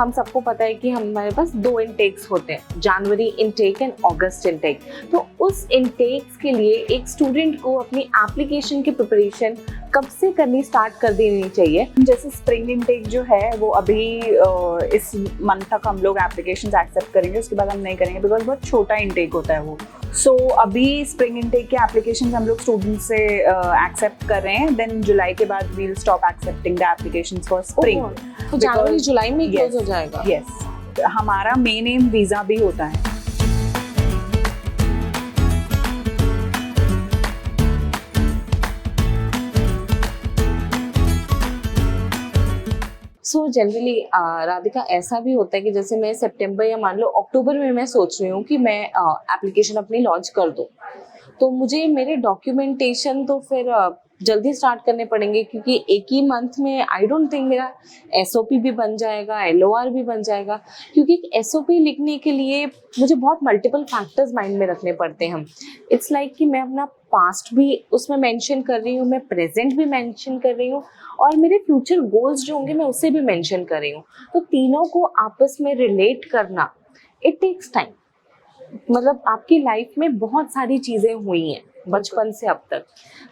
हम सबको पता है कि हमारे पास 2 इनटेक्स होते हैं, जनवरी इनटेक एंड अगस्त इनटेक। तो उस इनटेक्स के लिए एक स्टूडेंट को अपनी एप्लीकेशन की प्रिपरेशन कब से करनी स्टार्ट कर देनी चाहिए? जैसे स्प्रिंग इनटेक जो है वो अभी इस मंथ तक हम लोग एप्लीकेशंस एक्सेप्ट करेंगे, उसके बाद हम नहीं करेंगे बिकॉज बहुत छोटा इनटेक होता है वो। सो अभी स्प्रिंग इनटेक के एप्लीकेशंस हम लोग स्टूडेंट्स से एक्सेप्ट कर रहे हैं, देन जुलाई के बाद we will stop accepting the applications for spring. तो जनवरी जुलाई में क्लोज हो जाएगा? यस, हमारा मेन एम वीजा भी होता है। सो जनरली राधिका, ऐसा भी होता है कि जैसे मैं सितंबर या मान लो अक्टूबर में मैं सोच रही हूँ कि मैं एप्लीकेशन अपनी लॉन्च कर दूँ, तो मुझे मेरे डॉक्यूमेंटेशन तो फिर जल्दी स्टार्ट करने पड़ेंगे, क्योंकि एक ही मंथ में आई डोंट थिंक मेरा एसओपी भी बन जाएगा, एलओआर भी बन जाएगा, क्योंकि एक एसओपी लिखने के लिए मुझे बहुत मल्टीपल फैक्टर्स माइंड में रखने पड़ते हैं। इट्स लाइक कि मैं अपना पास्ट भी उसमें मेंशन कर रही हूँ, मैं प्रेजेंट भी मेंशन कर रही हूँ, और मेरे फ्यूचर गोल्स जो होंगे मैं उसे भी मेंशन कर रही हूँ। तो तीनों को आपस में रिलेट करना, इट टेक्स टाइम। मतलब आपकी लाइफ में बहुत सारी चीजें हुई हैं बचपन से अब तक,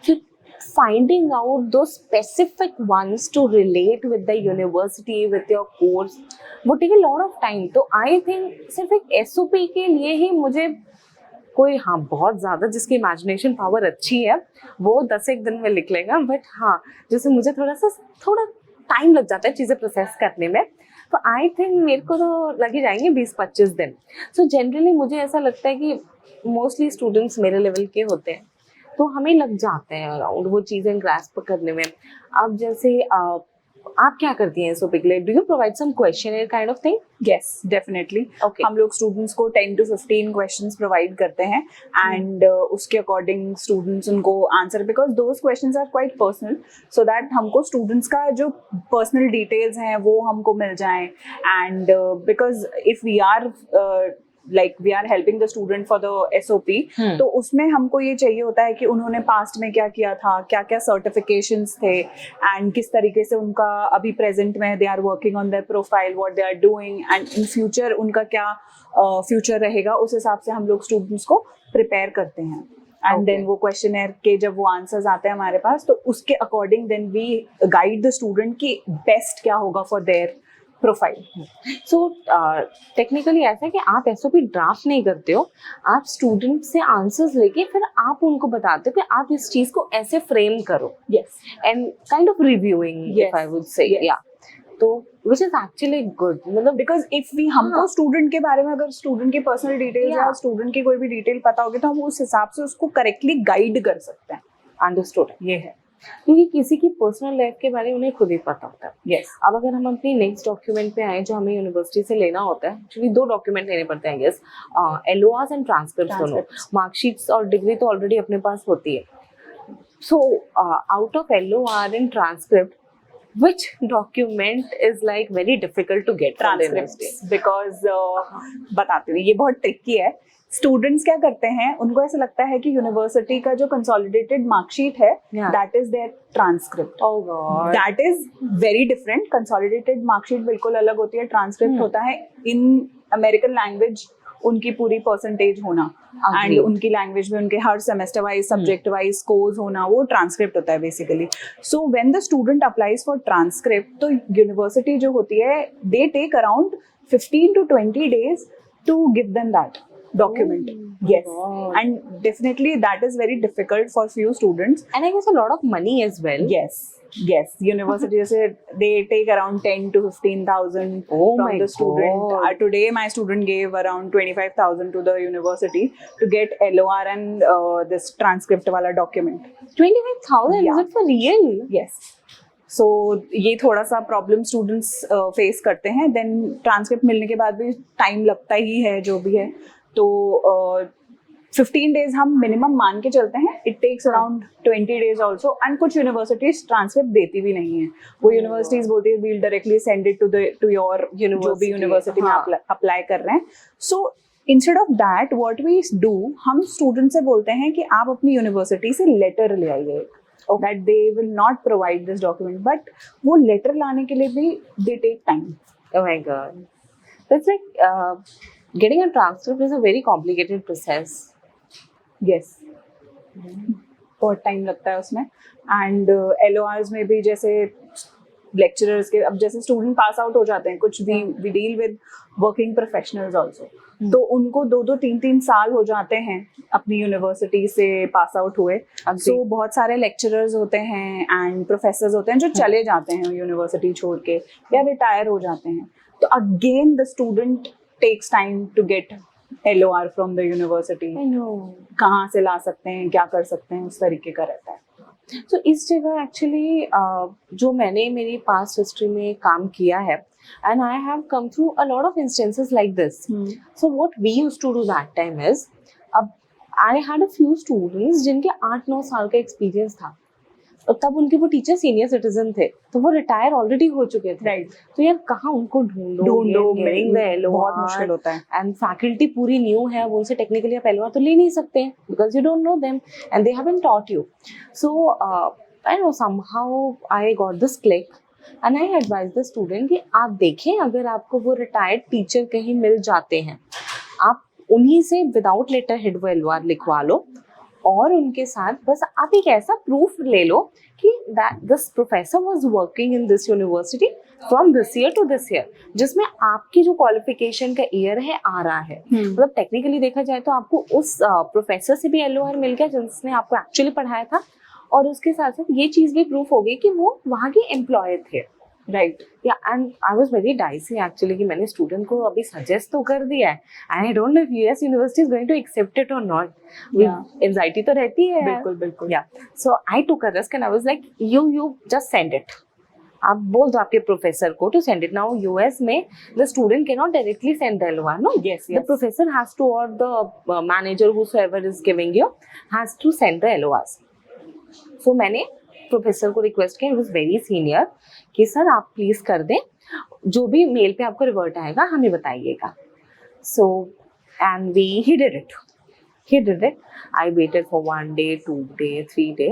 फिर finding out those specific ones to relate with the university, with your course, would take a lot of time. तो I think सिर्फ एक SOP के लिए ही मुझे कोई, हाँ बहुत ज़्यादा जिसकी इमेजिनेशन पावर अच्छी है वो 10 दिन में लिख लेगा, बट हाँ जैसे मुझे थोड़ा टाइम लग जाता है चीज़ें प्रोसेस करने में, तो आई थिंक मेरे को तो लग ही जाएंगे 20-25 दिन। सो जनरली मुझे ऐसा लगता है कि मोस्टली स्टूडेंट्स मेरे लेवल के होते हैं, तो हमें लग जाते हैं अराउंड वो चीज़ें ग्रास्प करने में। अब जैसे आप क्या करती हैं एसओपी के लिए? Do you provide some questioner kind of thing? Yes, definitely. हम लोग स्टूडेंट्स को 10 to 15 क्वेश्चंस प्रोवाइड करते हैं, एंड उसके अकॉर्डिंग स्टूडेंट्स उनको answer, because those questions are quite personal, so that हमको स्टूडेंट्स का जो पर्सनल डिटेल्स हैं वो हमको मिल जाएं। And because if we are like we are helping the student for the SOP, तो उसमें हमको ये चाहिए होता है कि उन्होंने पास्ट में क्या किया था, क्या क्या सर्टिफिकेशंस थे, एंड किस तरीके से उनका अभी प्रेजेंट में they are working on their profile, what they are doing, and in future उनका क्या फ्यूचर रहेगा, उस हिसाब से हम लोग स्टूडेंट्स को प्रिपेयर करते हैं। एंड देन वो क्वेश्चनर के जब वो आंसर्स आते हैं हमारे पास, तो उसके according then we guide the student कि बेस्ट क्या होगा for their profile. So technically ऐसा है कि आप एसओपी ड्राफ्ट नहीं करते हो, आप स्टूडेंट से आंसर्स लेके फिर आप उनको बताते हो कि आप इस चीज को ऐसे फ्रेम करो। Yes, and kind of reviewing, if I would say, या तो विच इज एक्चुअली गुड। मतलब बिकॉज इफ वी हमको स्टूडेंट के बारे में, अगर स्टूडेंट की पर्सनल डिटेल्स या स्टूडेंट की कोई भी डिटेल पता होगी, तो हम उस हिसाब से उसको करेक्टली गाइड कर सकते हैं। अंडरस्टूड, ये है, क्योंकि किसी की पर्सनल लाइफ के बारे में उन्हें खुद ही पता होता है। यस, अब अगर हम अपनी नेक्स्ट डॉक्यूमेंट पे आए जो हमें यूनिवर्सिटी से लेना होता है, एक्चुअली 2 डॉक्यूमेंट लेने पड़ते हैं, यस, एलओआर्स एंड ट्रांसक्रिप्ट दोनों। मार्कशीट्स और डिग्री तो ऑलरेडी अपने पास होती है। So out of LOR and transcript, which document is like very difficult to get? Transcripts, because बताती हूँ, ये बहुत ट्रिकी है। स्टूडेंट्स क्या करते हैं, उनको ऐसा लगता है कि यूनिवर्सिटी का जो कंसोलिडेटेड मार्कशीट है that is their transcript. Oh God. That is very different. Consolidated marksheet बिल्कुल अलग होती है, ट्रांसक्रिप्ट होता है इन अमेरिकन लैंग्वेज उनकी पूरी परसेंटेज होना, एंड उनकी लैंग्वेज में उनके हर semester wise subject wise scores होना, वो ट्रांसक्रिप्ट होता है basically. So when the student applies for transcript, तो यूनिवर्सिटी जो होती है they take around 15 to 20 days to give them that document. Yes, and definitely that is very difficult for few students, and I guess a lot of money as well. Yes, university जैसे they take around 10 to 15,000 from the student. Today my student gave around 25,000 to the university to get LOR and this transcript वाला document. 25,000? Is it for real? Yes. सो ये थोड़ा सा problem students face करते हैं। Then transcript मिलने के बाद भी टाइम लगता ही है जो भी है, तो 15 days हम मिनिमम मान के चलते हैं। It takes around 20 days also, and कुछ यूनिवर्सिटीज ट्रांसक्रिप्ट देती भी नहीं है। वो यूनिवर्सिटीज बोलती है we'll directly send it to your जो भी यूनिवर्सिटी में अप्लाई कर रहे हैं। So instead of that what we do, हम स्टूडेंट से बोलते हैं कि आप अपनी यूनिवर्सिटी से लेटर ले आइए that they will not provide this document, but वो लेटर लाने के लिए भी they take time. Oh my God. That's like getting a transcript is a very complicated process. Yes, बहुत टाइम लगता है उसमें. एंड LORs में भी जैसे लेक्चरर्स के, अब जैसे स्टूडेंट पास आउट हो जाते हैं, कुछ भी we deal with working professionals also, तो उनको 2-3 साल हो जाते हैं अपनी यूनिवर्सिटी से पास आउट हुए. सो बहुत सारे लेक्चरर्स होते हैं एंड प्रोफेसर्स होते हैं जो चले जाते हैं यूनिवर्सिटी छोड़ के या रिटायर हो जाते हैं. तो again the student takes time to get LOR from the university. I know. कहाँ से ला सकते हैं, क्या कर सकते हैं, उस तरीके का रहता है. तो इस जगह एक्चुअली जो मैंने मेरी पास्ट हिस्ट्री में काम किया है, and I have come through a lot of instances like this. So what we used to do that time is, अब I had a few students जिनके 8-9 साल का एक्सपीरियंस था, और तब उनके वो टीचर सीनियर सिटीजन थे, तो वो रिटायर ऑलरेडी हो चुके थे. राइट. तो यार कहाँ उनको ढूंढो, बहुत मुश्किल होता है. एंड फैकल्टी पूरी न्यू है, अब उनसे टेक्निकली आप LOR तो ले नहीं सकते because you don't know them and they haven't taught you. So I know somehow I got this click and I advise the student कि आप देखें, अगर आपको वो रिटायर्ड टीचर कहीं मिल जाते हैं, आप उन्हीं से विदाउट लेटर हेड वो LOR लिखवा लो, और उनके साथ बस आप एक ऐसा प्रूफ ले लो कि that this professor was working in this university from this year to this year, जिसमें आपकी जो क्वालिफिकेशन का ईयर है आ रहा है. मतलब टेक्निकली देखा जाए तो आपको उस प्रोफेसर से भी LOR मिल गया जिसने आपको एक्चुअली पढ़ाया था, और उसके साथ साथ ये चीज़ भी प्रूफ हो गई कि वो वहाँ के एम्प्लॉय थे. राइट. या and I was very dicey actually कि मैंने स्टूडेंट को अभी सजेस्ट तो कर दिया है, and I don't know if US university is going to accept it और नॉट. एंजाइटी तो रहती है. बिल्कुल बिल्कुल. या so I took a risk and I was like you just send it. आप बोल दो आपके प्रोफेसर को to send it. Now US में the student can not directly send the LOR. No, the professor has to, और the manager whosoever is giving you has to send the LORs. सो मैंने professor को request किया, he was very senior, कि sir आप please कर दें, जो भी मेल पे आपको रिवर्ट आएगा हमें बताइएगा. So and he did it. I waited for 1 day, 2 day, 3 day.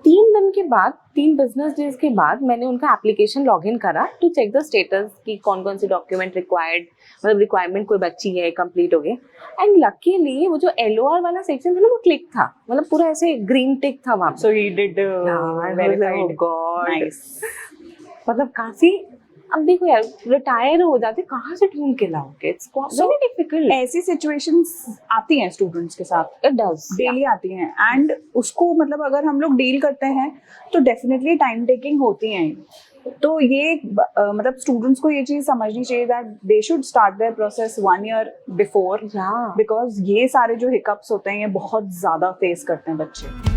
3 दिन के बाद, 3 बिजनेस डेज के बाद मैंने उनका एप्लीकेशन लॉगिन करा टू चेक द स्टेटस कि कौन कौन सी डॉक्यूमेंट रिक्वायर्ड, मतलब रिक्वायरमेंट कोई बच्ची है, कंप्लीट हो गए. एंड लकीली वो जो LOR वाला सेक्शन था ना, वो क्लिक था, मतलब पूरा ऐसे ग्रीन टिक था वहाँ. So he did verified. God, nice. मतलब काफी. अब देखो यार, रिटायर हो जाते, कहाँ से ढूंढ के लाओगे? It's very difficult. ऐसी सिचुएशंस आती हैं स्टूडेंट्स के साथ, इट डज, डेली आती हैं, एंड उसको मतलब अगर हम लोग डील करते हैं तो डेफिनेटली टाइम टेकिंग होती हैं. तो ये मतलब स्टूडेंट्स को ये चीज समझनी चाहिए that they should start their process 1 year before, because ये सारे जो हिकअप्स होते हैं ये बहुत ज्यादा फेस करते हैं बच्चे.